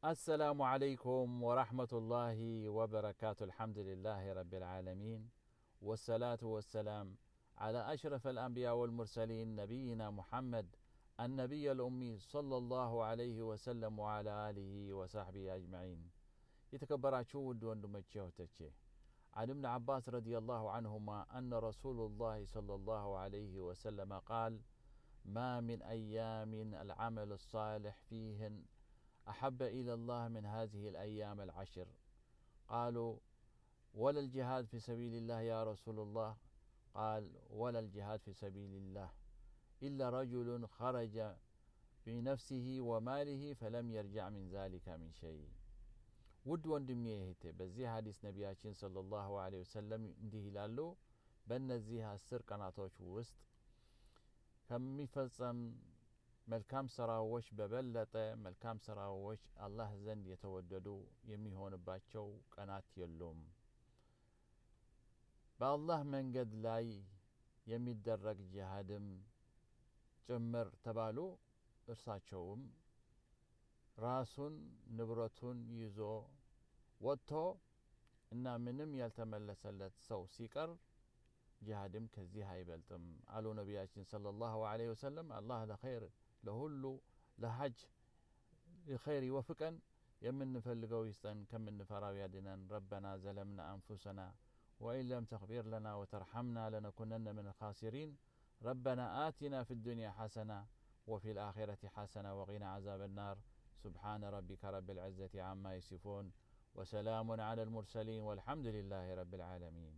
السلام عليكم ورحمة الله وبركاته. الحمد لله رب العالمين، والصلاة والسلام على أشرف الأنبياء والمرسلين نبينا محمد النبي الأمي صلى الله عليه وسلم وعلى آله وصحبه أجمعين. يتكبراتشو ودون دمتشي عن ابن عباس رضي الله عنهما أن رسول الله صلى الله عليه وسلم قال: ما من أيام العمل الصالح فيهن أحب إلى الله من هذه الأيام العشر. قالوا: ولا الجهاد في سبيل الله يا رسول الله؟ قال: ولا الجهاد في سبيل الله إلا رجل خرج بنفسه وماله فلم يرجع من ذلك من شيء. ውድ ወንድሜ እህቴ፣ በዚህ ሐዲስ ነቢያችን ሰለላሁ ዐለይሂ ወሰለም እንዲህ ይላሉ: በእነዚህ 10 ቀናቶች ውስጥ ከሚፈጸም መልካም ስራዎች በበለጠ መልካም ስራዎች አላህ ዘንድ የተወደዱ የሚሆንባቸው ቀናት የሉም። በአላህ መንገድ ላይ የሚደረግ ጂሃድም ጭምር ተባሉ። እርሳቸውም ራሱን ንብረቱን ይዞ ወጥቶ እና ምንም ያልተመለሰለት ሰው ሲቀር ጂሃድም ከዚህ አይበልጥም አሉ ነቢያችን ሰለላሁ ዐለይሂ ወሰለም። አላህ ለኸይር ለሁሉ ለሐጅ ለኸይር ይወፍቀን፣ የምንፈልገው ይስጠን፣ ከምንፈራው ያድነን። ረበና ዘለምና አንፉሰና ወኢን ለም ተግፊር ለና ወተርሐምና ለነኩነነ ምን الخاسرين ربنا آتنا في الدنيا حسنة وفي الآخرة حسنة وقنا عذاب النار. سبحان ربك رب العزة عما يصفون وسلام على المرسلين والحمد لله رب العالمين.